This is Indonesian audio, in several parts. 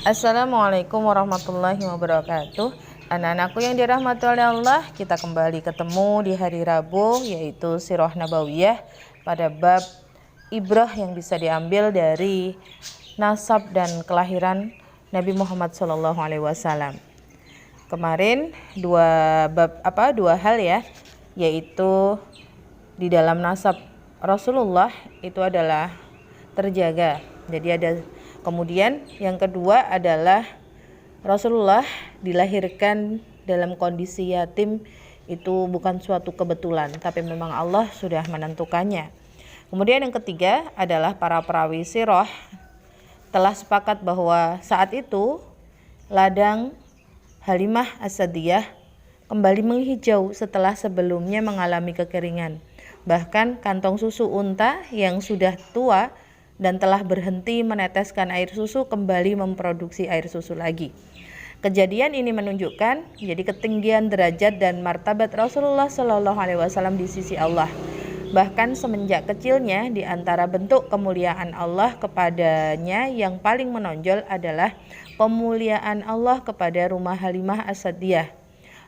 Assalamualaikum warahmatullahi wabarakatuh. Anak-anakku yang dirahmati oleh Allah, kita kembali ketemu di hari Rabu, yaitu Sirah Nabawiyah pada bab ibrah yang bisa diambil dari nasab dan kelahiran Nabi Muhammad SAW. Kemarin dua hal ya, yaitu di dalam nasab Rasulullah itu adalah terjaga. Jadi ada. Kemudian yang kedua adalah Rasulullah dilahirkan dalam kondisi yatim, itu bukan suatu kebetulan, tapi memang Allah sudah menentukannya. Kemudian yang ketiga adalah para perawi sirah telah sepakat bahwa saat itu ladang Halimah As-Sadiyah kembali menghijau setelah sebelumnya mengalami kekeringan. Bahkan kantong susu unta yang sudah tua dan telah berhenti meneteskan air susu kembali memproduksi air susu lagi. Kejadian ini menunjukkan jadi ketinggian derajat dan martabat Rasulullah SAW di sisi Allah. Bahkan semenjak kecilnya, di antara bentuk kemuliaan Allah kepadanya yang paling menonjol adalah pemuliaan Allah kepada rumah Halimah As-Sadiyah.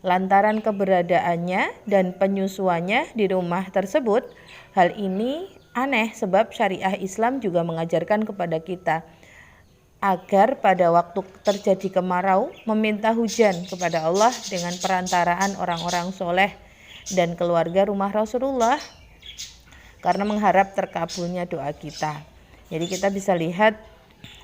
Lantaran keberadaannya dan penyusuannya di rumah tersebut, hal ini aneh sebab syariah Islam juga mengajarkan kepada kita agar pada waktu terjadi kemarau meminta hujan kepada Allah dengan perantaraan orang-orang soleh dan keluarga rumah Rasulullah karena mengharap terkabulnya doa kita. Jadi kita bisa lihat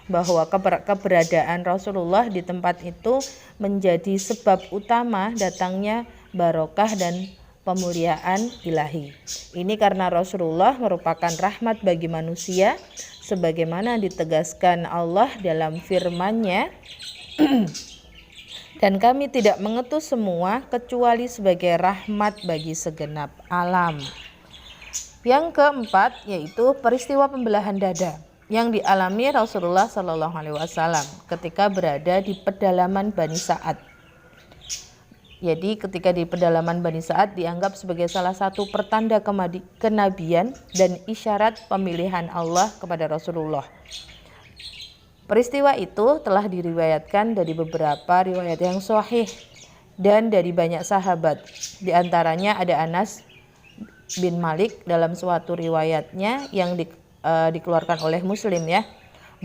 bahwa keberadaan Rasulullah di tempat itu menjadi sebab utama datangnya barokah dan pemuliaan ilahi. Ini karena Rasulullah merupakan rahmat bagi manusia sebagaimana ditegaskan Allah dalam firman-Nya dan kami tidak mengutus semua kecuali sebagai rahmat bagi segenap alam. Yang keempat yaitu peristiwa pembelahan dada yang dialami Rasulullah SAW ketika berada di pedalaman Bani Sa'ad. Jadi ketika di pedalaman Bani Sa'ad dianggap sebagai salah satu pertanda kenabian dan isyarat pemilihan Allah kepada Rasulullah. Peristiwa itu telah diriwayatkan dari beberapa riwayat yang sahih dan dari banyak sahabat. Di antaranya ada Anas bin Malik dalam suatu riwayatnya yang dikeluarkan oleh Muslim ya,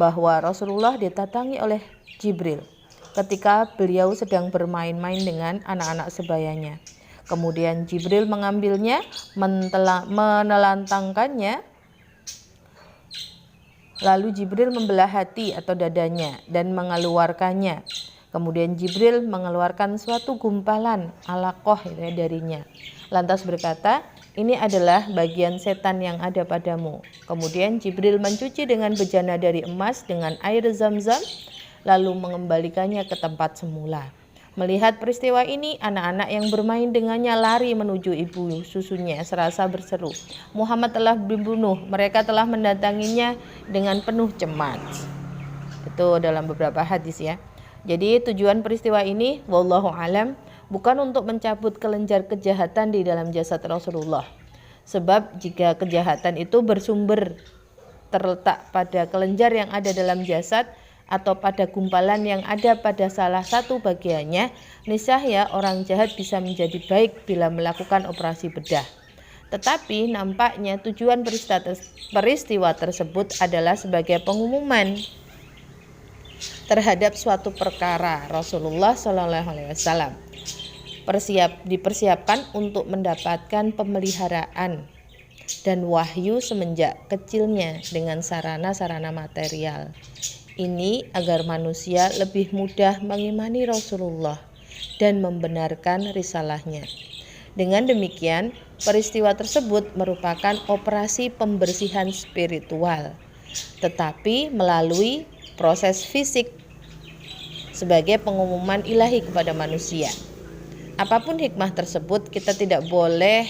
bahwa Rasulullah didatangi oleh Jibril ketika beliau sedang bermain-main dengan anak-anak sebayanya. Kemudian Jibril mengambilnya, menelantangkannya, lalu Jibril membelah hati atau dadanya dan mengeluarkannya. Kemudian Jibril mengeluarkan suatu gumpalan alaqah darinya. Lantas berkata, ini adalah bagian setan yang ada padamu. Kemudian Jibril mencuci dengan bejana dari emas dengan air zam-zam, lalu mengembalikannya ke tempat semula. Melihat peristiwa ini, anak-anak yang bermain dengannya lari menuju ibu susunya serasa berseru, Muhammad telah dibunuh, mereka telah mendatanginya dengan penuh cemas. Itu dalam beberapa hadis ya. Jadi tujuan peristiwa ini, wallahu alam, bukan untuk mencabut kelenjar kejahatan di dalam jasad Rasulullah. Sebab jika kejahatan itu bersumber terletak pada kelenjar yang ada dalam jasad atau pada gumpalan yang ada pada salah satu bagiannya, niscaya orang jahat bisa menjadi baik bila melakukan operasi bedah. Tetapi nampaknya tujuan peristiwa tersebut adalah sebagai pengumuman terhadap suatu perkara. Rasulullah SAW dipersiapkan untuk mendapatkan pemeliharaan dan wahyu semenjak kecilnya dengan sarana-sarana material. Ini agar manusia lebih mudah mengimani Rasulullah dan membenarkan risalahnya. Dengan demikian, peristiwa tersebut merupakan operasi pembersihan spiritual, tetapi melalui proses fisik sebagai pengumuman ilahi kepada manusia. Apapun hikmah tersebut, kita tidak boleh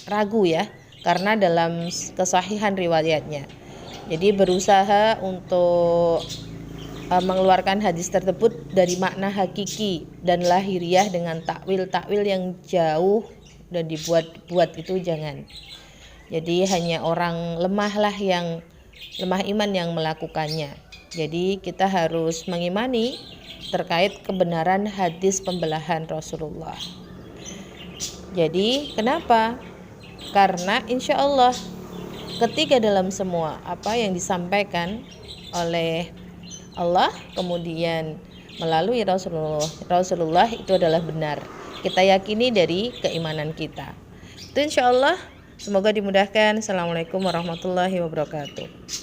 ragu ya, karena dalam kesahihan riwayatnya. Jadi berusaha untuk mengeluarkan hadis tersebut dari makna hakiki dan lahiriah dengan takwil-takwil yang jauh dan dibuat-buat itu jangan. Jadi hanya orang lemah iman yang melakukannya. Jadi kita harus mengimani terkait kebenaran hadis pembelahan Rasulullah. Jadi kenapa? Karena insya Allah ketika dalam semua apa yang disampaikan oleh Allah kemudian melalui Rasulullah itu adalah benar. Kita yakini dari keimanan kita. Itu insya Allah semoga dimudahkan. Assalamualaikum warahmatullahi wabarakatuh.